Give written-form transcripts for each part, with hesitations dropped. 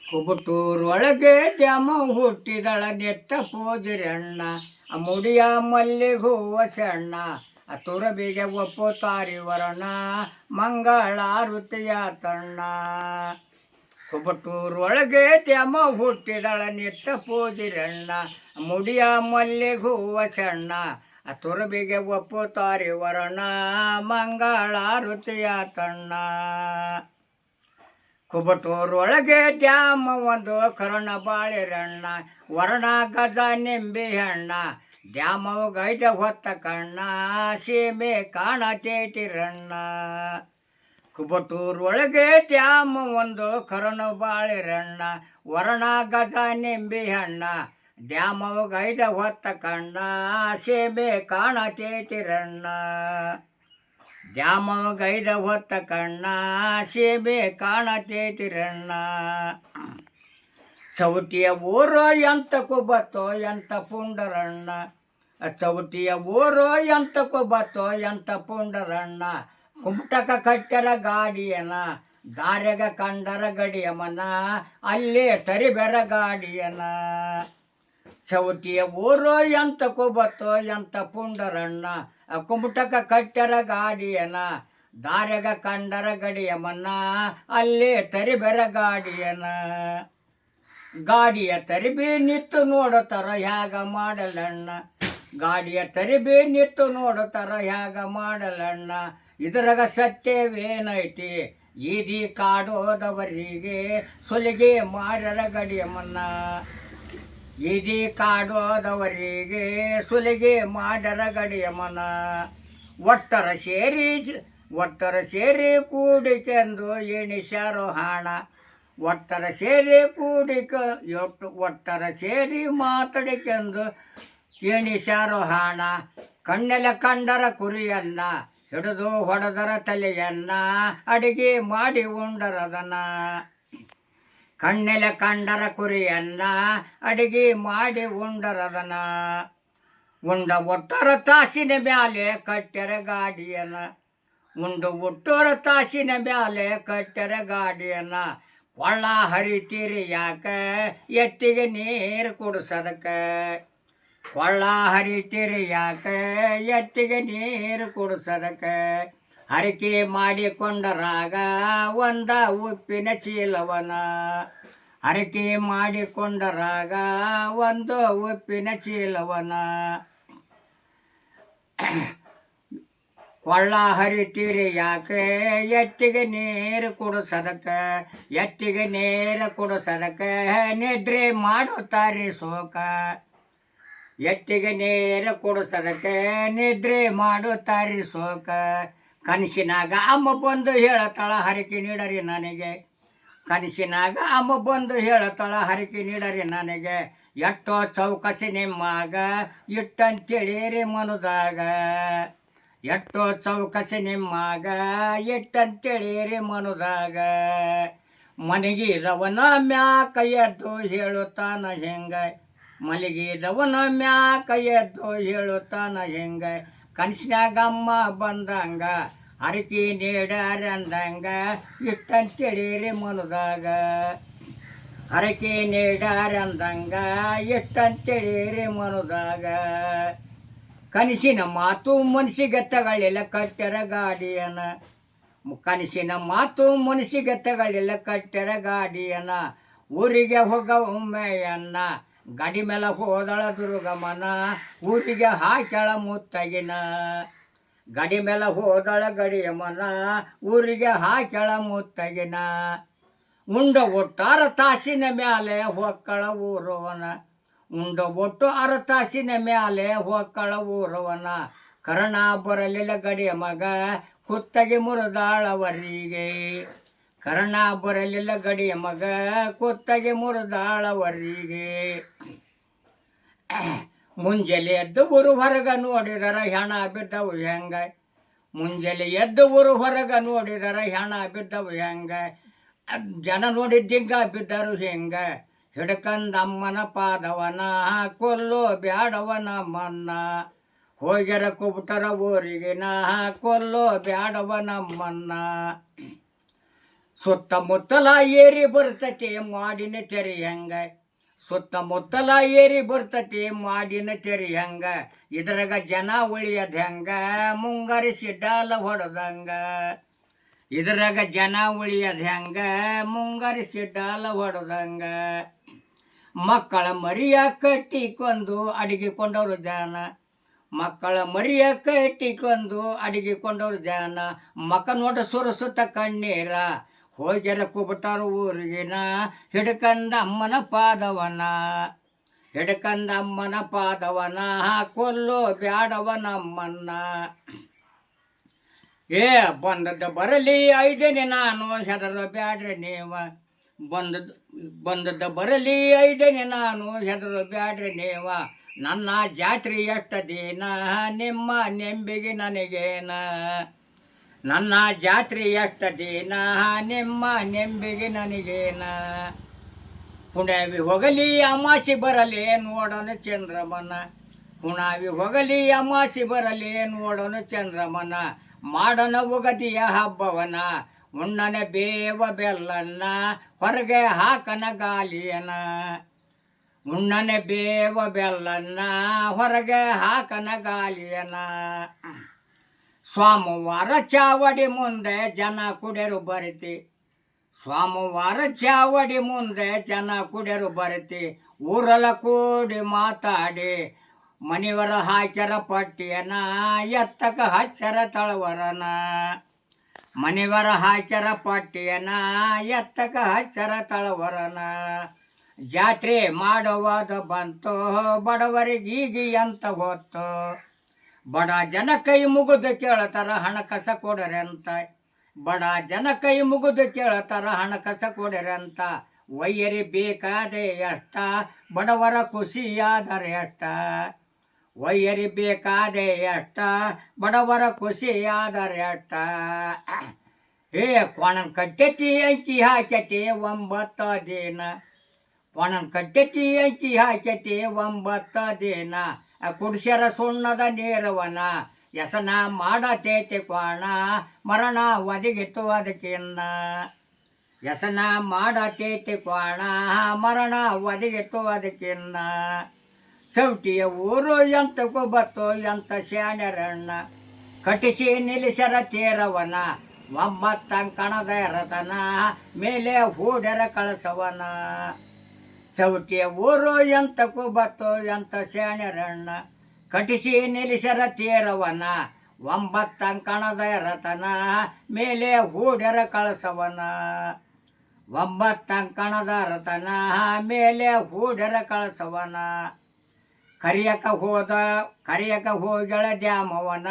ಕುಬುಟೂರೊಳಗೆ ದ್ಯಾಮ ಹುಟ್ಟಿದಳ ನೆತ್ತ ಪೋದಿರಣ್ಣ ಮುಡಿಯ ಮಲ್ಲಿಗೆ ಹೂವ ಸಣ್ಣ ತುರಬಿಗೆ ಒಪ್ಪು ತಾರಿವರಣ ಮಂಗಳಾರುತಿಯ ತಣ್ಣ ಕುಬಟೂರೊಳಗೆ ದ್ಯಾಮ ಹುಟ್ಟಿದಳ ನೆತ್ತ ಪೋದಿರಣ್ಣ ಮುಡಿಯ ಮಲ್ಲಿಗೆ ಹೂವ ಸಣ್ಣ ತುರಬಿಗೆ ಒಪ್ಪು ತಾರಿವರಣ ಮಂಗಳಾರುತಿಯ ತಣ್ಣ ಕುಬಟೂರೊಳಗೆ ದ್ಯಾಮ ಒಂದು ಕರುಣ ಬಾಳೆರಣ್ಣ ವರ್ಣ ಗಜ ನಿಂಬೆ ಹಣ್ಣ ದ್ಯಾಮವು ಗೈದ ಹೊತ್ತ ಕಣ್ಣ ಸೀಮೆ ಕಾಣತೇತಿರಣ್ಣ ಕುಬಟೂರೊಳಗೆ ದ್ಯಾಮ ಒಂದು ಕರುಣ ಬಾಳೆರಣ್ಣ ವರ್ಣ ಗಜ ನಿಂಬೆ ಹಣ್ಣ ದ್ಯಾಮವು ಗೈದ ಹೊತ್ತ ಕಣ್ಣ ಸೀಮೆ ಕಾಣತೇತಿರಣ್ಣ ದ್ಯಾಮ ಗೈದ ಹೊತ್ತ ಕಣ್ಣ ಸೇಬೆ ಕಾಣತೇತಿರಣ್ಣ ಚೌಟಿಯ ಊರೋ ಎಂತಕ್ಕೂ ಬತ್ತೋ ಎಂತ ಪುಂಡರಣ್ಣ ಚೌಟಿಯ ಊರೋ ಎಂತಕ್ಕೂ ಬತ್ತೋ ಎಂತ ಪುಂಡರಣ್ಣ ಕುಮಟಕ ಕಟ್ಟರ ಗಾಡಿಯನ ದಾರ್ಯಗ ಕಂಡರ ಗಡಿಯಮನ ಅಲ್ಲೇ ತರಿಬೆರ ಗಾಡಿಯನ ಚೌಟಿಯ ಊರೋ ಎಂತಕ್ಕೂ ಬತ್ತೋ ಎಂತ ಪುಂಡರಣ್ಣ ಕುಮಟಕ ಕಟ್ಟರ ಗಾಡಿಯನ ದಾರ್ಯಗ ಕಂಡರ ಗಡಿಯಮನ್ನ ಅಲ್ಲೇ ತರಿಬೆರ ಗಾಡಿಯನ ಗಾಡಿಯ ತರಿಬಿ ನಿತ್ತು ನೋಡುತ್ತಾರ ಹ್ಯಾಗ ಮಾಡಲಣ್ಣ ಗಾಡಿಯ ತರಿಬಿ ನಿತ್ತು ನೋಡುತ್ತಾರ ಹ್ಯಾಗ ಮಾಡಲಣ್ಣ ಇದ್ರಾಗ ಸತ್ಯವೇನೈತಿ ಈದಿ ಕಾಡೋದವರಿಗೆ ಸುಲಿಗೆ ಮಾಡ್ಯರ ಗಡಿಯಮನ್ನ ಈದಿ ಕಾಡೋದವರಿಗೆ ಸುಲಿಗೆ ಮಾಡ್ಯರ ಗಡಿಯಮನ ಒಟ್ಟರ ಸೇರಿ ಕೂಡಿಕೆಂದು ಎಣಿಸ್ಯಾರೋ ಹಾಣ ಒಟ್ಟರ ಸೇರಿ ಒಟ್ಟರ ಸೇರಿ ಮಾತಾಡಿಕೆಂದು ಎಣಿಸ್ಯಾರೋ ಹಾಣ ಕಣ್ಣೆಲ್ಲ ಕಂಡರ ಕುರಿಯನ್ನ ಹಿಡಿದು ಹೊಡೆದರ ತಲೆಯನ್ನ ಅಡಿಗೆ ಮಾಡಿ ಉಂಡರದನ್ನ ಕಣ್ಣೆಲೆ ಕಂಡರ ಕುರಿಯನ್ನ ಅಡಿಗೆ ಮಾಡಿ ಉಂಡರದನ ಉಂಡ ಒಟ್ಟರ ತಾಸಿನ ಮ್ಯಾಲೆ ಕಟ್ಟೆರ ಗಾಡಿಯನ ಉಂಡು ಒಟ್ಟರ ತಾಸಿನ ಮ್ಯಾಲೆ ಕಟ್ಟೆರ ಗಾಡಿಯನ ಕೊಳ್ಳ ಹರಿತೀರಿ ಯಾಕ ಎತ್ತಿಗೆ ನೀರು ಕುಡಿಸದಕ್ಕ ಕೊಳ್ಳ ಹರಿತೀರಿ ಯಾಕ ಎತ್ತಿಗೆ ನೀರು ಕುಡಿಸದಕ್ಕ ಹರಕೆ ಮಾಡಿಕೊಂಡರಾಗ ಒಂದ ಉಪ್ಪಿನ ಚೀಲವನ ಹರಕೆ ಮಾಡಿಕೊಂಡರಾಗ ಒಂದು ಉಪ್ಪಿನ ಚೀಲವನ ಕೊಳ್ಳ ಹರಿತೀರಿ ಯಾಕೆ ಎತ್ತಿಗೆ ನೀರು ಕುಡಿಸದಕ್ಕ ಎತ್ತಿಗೆ ನೀರು ಕುಡಿಸದಕ್ಕ ನಿದ್ರೆ ಮಾಡುತ್ತಾರೆ ಶೋಕ ಎತ್ತಿಗೆ ನೀರು ಕುಡಿಸದಕ್ಕೆ ನಿದ್ರೆ ಮಾಡುತ್ತಾರೆ ಶೋಕ ಕನಸಿನಾಗ ಅಮ್ಮ ಬಂದು ಹೇಳತ್ತಳ ಹರಕೆ ನೀಡರಿ ನನಗೆ ಕನಸಿನಾಗ ಅಮ್ಮ ಬಂದು ಹೇಳತ್ತಳ ಹರಕೆ ನೀಡರಿ ನನಗೆ ಎಷ್ಟೋ ಚೌಕಸಿ ನಿಮ್ಮಾಗ ಇಟ್ಟಂತೇಳಿರಿ ಮನುದಾಗ ಎಷ್ಟೋ ಚೌಕಸಿ ನಿಮ್ಮಾಗ ಇಟ್ಟಂತೇಳಿರಿ ಮನುದಾಗ ಮನಗಿದವನ ಮ್ಯಾಕ ಎದ್ದು ಹೇಳುತ್ತಾನ ಹೆಂಗ ಮಲಗಿದವನ ಮ್ಯಾಕ ಎದ್ದು ಹೇಳುತ್ತಾನ ಹೆಂಗ ಕನಸಿನಾಗಮ್ಮ ಬಂದಂಗ ಹರಕೆ ನೀಡಾರಂದಂಗ ಇಟ್ಟಂತೇಳಿರಿ ಮನುದಾಗ ಹರಕೆ ನೀಡಾರಂದಂಗ ಇಟ್ಟಂತೇಳಿರಿ ಮನುದಾಗ ಕನಸಿನ ಮಾತು ಮನಸ್ಸಿಗೆ ತಗಳಿಲ್ಲ ಕಟ್ಟೆರ ಗಾಡಿಯನ ಕನಸಿನ ಮಾತು ಮನಸ್ಸಿಗೆ ತಗಳಿಲ್ಲ ಕಟ್ಟೆರ ಗಾಡಿಯನ ಊರಿಗೆ ಹೋಗವೊಮ್ಮೆಯನ್ನ ಗಡಿ ಮೇಲೆ ಹೋದಳ ದುರ್ಗಮನ ಊರಿಗೆ ಹಾಕ್ಯಾಳ ಮುತ್ತಗಿನ ಗಡಿ ಮೇಲೆ ಹೋದಳ ಗಡಿಯಮನ ಊರಿಗೆ ಹಾಕ್ಯಾಳ ಮುತ್ತಗಿನ ಉಂಡ ಒಟ್ಟು ತಾಸಿನ ಮ್ಯಾಲೆ ಹೊಕ್ಕಳ ಊರವನ ಉಂಡ ಒಟ್ಟು ತಾಸಿನ ಮ್ಯಾಲೆ ಹೊಕ್ಕಳ ಊರವನ ಕರ್ಣ ಬರಲಿಲ್ಲ ಗಡಿಯ ಮಗ ಕುತ್ತಗೆ ಮುರಿದಾಳವರಿಗೆ ಕರ್ಣ ಬರಲಿಲ್ಲ ಗಡಿಯ ಮಗ ಕುತ್ತಗೆ ಮುರಿದಾಳವರಿಗೆ ಮುಂಜಾನೆ ಎದ್ದು ಊರು ಹೊರಗ ನೋಡಿದರ ಹೆಣ ಬಿದ್ದವು ಹೆಂಗ ಮುಂಜಾನೆ ಎದ್ದು ಊರು ಹೊರಗ ನೋಡಿದರ ಹೆಣ ಬಿದ್ದವು ಹೆಂಗ ಜನ ನೋಡಿ ದಿಗ್ಗ ಬಿದ್ದರು ಹೆಂಗ ಹಿಡ್ಕಂದಮ್ಮನ ಪಾದವನ ಕೊಲ್ಲೋ ಬ್ಯಾಡವನ ಮನ್ನ ಹೋಗ್ಯರ ಕುಬಿಟರ ಊರಿಗೆ ನಾ ಕೊಲ್ಲೋ ಬ್ಯಾಡವನ ಮನ್ನ ಸುತ್ತಮುತ್ತಲ ಏರಿ ಬರ್ತತಿ ಮಾಡಿನ ತೆರಿ ಹೆಂಗ ಸುತ್ತಮುತ್ತಲ ಏರಿ ಬರ್ತತಿ ಮಾಡಿನ ತೆರಿ ಹೆಂಗ ಇದ್ರಾಗ ಜನ ಉಳಿಯದ ಹೆಂಗ ಮುಂಗರಿಸಿ ಡಾಲ ಹೊಡೆದಂಗ ಇದ್ರಾಗ ಜನ ಉಳಿಯದ ಹೆಂಗ ಮುಂಗರಿಸಿ ಡಾಲ ಹೊಡೆದಂಗ ಮಕ್ಕಳ ಮರಿಯ ಕಟ್ಟಿಕೊಂಡು ಅಡಿಗೆಕೊಂಡವರು ಜನ ಮಕ್ಕಳ ಮರಿಯ ಕಟ್ಟಿಕೊಂಡು ಅಡಿಗೆಕೊಂಡವರು ಜನ ಮಕ್ಕ ನೋಡ ಸುರಸುತ್ತ ಕಣ್ಣೀರ ಹೋಗ್ಯಾರ ಕುಬಿಟಾರು ಊರಿಗಿನ ಹಿಡ್ಕಂದ ಅಮ್ಮನ ಪಾದವನ ಹಿಡ್ಕಂದ ಅಮ್ಮನ ಪಾದವನ ಕೊಲ್ಲೋ ಬ್ಯಾಡವನಮ್ಮನ್ನ ಏ ಬಂದದ್ದು ಬರಲಿ ಐದನೇ ನಾನು ಹೆದರ ಬ್ಯಾಡ್ರಿ ನೀವ ಬಂದದ್ದು ಬರಲಿ ಐದನೇ ನಾನು ಹೆದರ ಬ್ಯಾಡ್ರಿ ನೀವ ನನ್ನ ಜಾತ್ರೆ ಎಷ್ಟು ದಿನ ನಿಮ್ಮ ನೆಂಬಿಗೆ ನನಗೇನ ನನ್ನ ಜಾತ್ರೆ ಎಷ್ಟು ದಿನ ನಿಮ್ಮ ನೆಂಬಿಗೆ ನನಗೇನ ಪುಣ್ಯವಿ ಹೋಗಲಿ ಅಮಾಸಿ ಬರಲಿ ನೋಡೋಣ ಚಂದ್ರಮನ ಪುಣಾವಿ ಹೋಗಲಿ ಅಮಾಸಿ ಬರಲಿ ನೋಡೋಣ ಚಂದ್ರಮನ ಮಾಡೋಣ ಉಗದಿಯ ಹಬ್ಬವನ ಉಣ್ಣನ ಬೇವ ಬೆಲ್ಲನ್ನ ಹೊರಗೆ ಹಾಕನ ಗಾಲಿಯನ ಉಣ್ಣನ ಬೇವ ಬೆಲ್ಲನ್ನ ಹೊರಗೆ ಹಾಕನ ಗಾಲಿಯನ ಸೋಮವಾರ ಚಾವಡಿ ಮುಂದೆ ಜನ ಕುಡಿಯರು ಬರಿತಿ ಸೋಮವಾರ ಚಾವಡಿ ಮುಂದೆ ಜನ ಕುಡಿಯರು ಬರಿತಿ ಊರೆಲ್ಲ ಕೂಡಿ ಮಾತಾಡಿ ಮನೆಯವರ ಹಾಕ್ಯರ ಪಟ್ಟಿಯನ ಎತ್ತಕ ಹಚ್ಚರ ತಳವರನ ಮನೆಯವರ ಹಾಕ್ಯರ ಪಟ್ಟಿಯನ ಎತ್ತಕ ಹಚ್ಚರ ತಳವರನ ಜಾತ್ರೆ ಮಾಡುವಾಗ ಬಂತು ಬಡವರಿಗೀಗ ಅಂತ ಗೊತ್ತು ಬಡ ಜನ ಕೈ ಮುಗಿದು ಕೇಳ್ತಾರ ಹಣ ಕಸ ಕೊಡರೆ ಅಂತ ಬಡ ಜನ ಕೈ ಮುಗಿದು ಕೇಳ್ತಾರ ಹಣ ಕಸ ಕೊಡರೆ ಅಂತ ವೈಯರಿ ಬೇಕಾದೆ ಎಷ್ಟ ಬಡವರ ಖುಷಿಯಾದರೆ ಎಷ್ಟ ವೈಯರಿ ಬೇಕಾದೆ ಎಷ್ಟ ಬಡವರ ಖುಷಿಯಾದರೆ ಎಷ್ಟ ಏ ಕೊಣನ್ ಕಟ್ಟೆತಿ ಐತಿ ಹಾಕ್ಯತಿ 9 ದಿನ ಕೊಣನ್ ಕಟ್ಟೆತಿ ಐತಿ ಹಾಕ್ಯತಿ 9 ದಿನ ಕುಡಿಸ್ಯಾರ ಸುಣ್ಣದ ನೀರವನ ಯಸನ ಮಾಡತೇತಿ ಕ್ವಾಣ ಮರಣ ಒದಗಿತ್ತು ಅದಕ್ಕಿನ್ನ ಯಸನ ಮಾಡತೇತಿ ಕ್ವಾಣ ಮರಣ ಒದಗಿತ್ತು ಅದಕ್ಕಿನ್ನ ಚೌಟಿಯ ಊರು ಎಂತಕ್ಕೂ ಬತ್ತು ಎಂತ ಶಾಣ್ಯರಣ್ಣ ಕಟಿಸಿ ನಿಲ್ಲಿಸರ ತೇರವನ 9 ಕಣದ ರತನ ಮೇಲೆ ಹೂಡ್ಯರ ಕಳಸವನ ಚೌಟಿಯ ಊರು ಎಂತಕ್ಕೂ ಬತ್ತು ಎಂತ ಶಾಣ್ಯರಣ್ಣ ಕಟಿಸಿ ನಿಲ್ಲಿಸರ ತೇರವನ 9 ಕಣದ ರತನ ಮೇಲೆ ಹೂಡ್ಯರ ಕಳಸವನ 9 ಕಣದ ರತನ ಮೇಲೆ ಹೂಡ್ಯರ ಕಳಸವನ ಕರಿಯಕ ಹೋಗಳ ದ್ಯಾಮವನ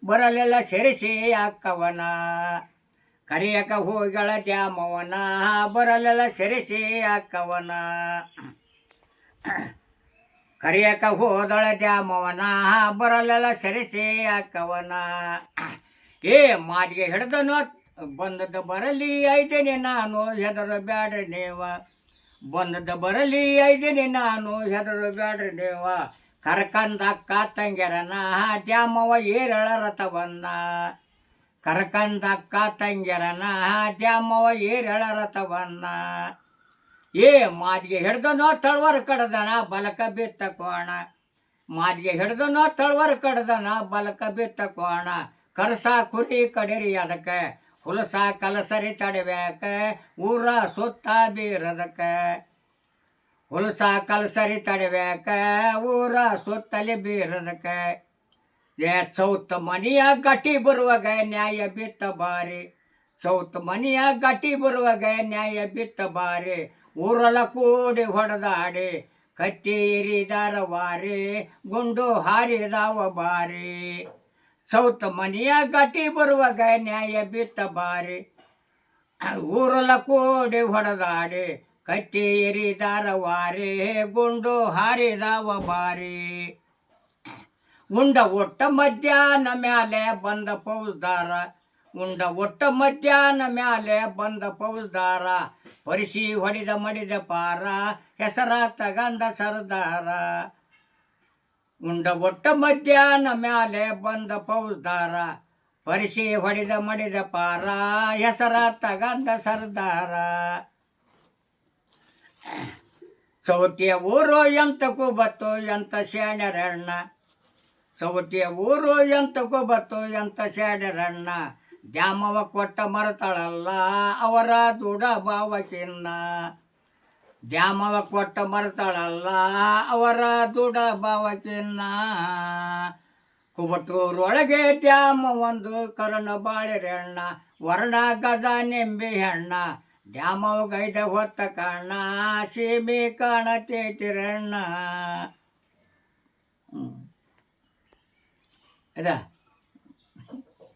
ಬರಲೆಲ್ಲ ಸೆರೆಸಿ ಹಾಕವನ ಕರಿಯಕ ಹೋಗಳ ದ್ಯಾಮವನ ಬರಲೆಲ್ಲ ಸೆರೆಸಿ ಹಾಕವನ ಕರಿಯಕ ಹೋದಳ ದ್ಯಾಮವನ ಬರಲೆಲ್ಲ ಸೆರೆಸಿ ಹಾಕವನ ಏ ಮಾದಿಗೆ ಹಿಡ್ದನೋ ಬಂದದ್ದು ಬರಲಿ ಐದನೇ ನಾನು ಹೆದರ ಬ್ಯಾಡ್ರಿ ನೀವ ಬಂದದ್ದು ಬರಲಿ ಐದನೇ ನಾನು ಹೆದರು ಬ್ಯಾಡ್ರಿ ದೇವ ಕರ್ಕಂದ ಅಕ್ಕ ತಂಗ್ಯರನ ದ್ಯಾಮವ ಏರಳ ರಥವನ್ನ ಕರ್ಕಂದ ಅಕ್ಕ ತಂಗ್ಯರನ ದ್ಯಾಮವ ಏರಳ ರಥವನ್ನ ಏ ಮಾದಿಗೆ ಹಿಡ್ದನೋ ತಳವರ ಕಡ್ದನ ಬಲಕ ಬಿತ್ತ ಕೋಣ ಮಾದಿಗೆ ಹಿಡ್ದನೋ ತಳವರ ಕಡ್ದನ ಬಲಕ ಬಿತ್ತ ಕೋಣ ಕರಸ ಕುರಿ ಕಡೆರಿ ಅದಕ್ಕೆ ಹುಲಸ ಕಲಸರಿ ತಡಬೇಕ ಊರ ಸುತ್ತ ಬೀರದಕ್ಕ ಹುಲಸ ಕಲಸರಿ ತಡಬೇಕ ಊರ ಸುತ್ತಲಿ ಬೀರದಕ್ಕ ಏ ಚೌತ್ ಮನಿಯ ಗಟ್ಟಿ ಬರುವಾಗ ನ್ಯಾಯ ಬಿತ್ತ ಬಾರಿ ಚೌತ್ ಮನಿಯ ಗಟ್ಟಿ ಬರುವಾಗ ನ್ಯಾಯ ಬಿತ್ತ ಬಾರಿ ಊರೆಲ್ಲ ಕೂಡಿ ಹೊಡೆದಾಡಿ ಕತ್ತಿ ಇರಿದಾರ ವಾರಿ ಗುಂಡು ಹಾರಿದಾವ ಬಾರಿ ಚೌತ್ ಮನಿಯ ಗಟ್ಟಿ ಬರುವಾಗ ನ್ಯಾಯ ಬಿತ್ತ ಬಾರಿ ಊರೆಲ್ಲ ಕೂಡಿ ಹೊಡೆದಾಡಿ ಕಟ್ಟಿ ಎರಿದಾರ ವಾರಿ ಗುಂಡು ಹಾರಿದಾವ ಬಾರಿ ಉಂಡ ಒಟ್ಟ ಮಧ್ಯಾಹ್ನ ಮ್ಯಾಲೆ ಬಂದ ಫೌಜ್ದಾರ ಉಂಡ ಒಟ್ಟ ಮಧ್ಯಾಹ್ನ ಮ್ಯಾಲೆ ಬಂದ ಫೌಜ್ದಾರ ಪರಿಸಿ ಹೊಡಿದ ಮಡಿದ ಪಾರ ಹೆಸರ ತಗಂದ ಸರ್ದಾರ ಉಂಡ ಒಟ್ಟ ಮಧ್ಯಾಹ್ನ ಮ್ಯಾಲೆ ಬಂದ ಫೌಜ್ದಾರ ಪರಿಸಿ ಹೊಡೆದ ಮಡಿದ ಪಾರ ಹೆಸರ ತಗಂದ ಸರ್ದಾರ ಚೌತಿಯ ಊರು ಎಂತಕ್ಕೂ ಬತ್ತು ಎಂತ ಶಾಣ್ಯರಣ್ಣ ಚೌತಿಯ ಊರು ಎಂತಕ್ಕೂ ಬತ್ತು ಎಂತ ಶಾಣ್ಯರಣ್ಣ ದ್ಯಾಮವ ಕೊಟ್ಟ ಮರತಾಳಲ್ಲ ಅವರ ದುಡ ಭಾವಕಿನ್ನ ದ್ಯಾಮವ ಕೊಟ್ಟ ಮರತಾಳಲ್ಲ ಅವರ ದುಡ ಭಾವಕಿನ್ನ ಕುಬಟೂರೊಳಗೆ ದ್ಯಾಮ ಒಂದು ಕರಣ ಬಾಳೆರೆಣ್ಣ ವರ್ಣ ಗಜ ನಿಂಬೆ ಹೆಣ್ಣ ದ್ಯಾಮವ ಗೈದ ಹೊತ್ತ ಕಣ್ಣ ಸೀಮೆ ಕಾಣತೇತಿರಣ್ಣ ಅದ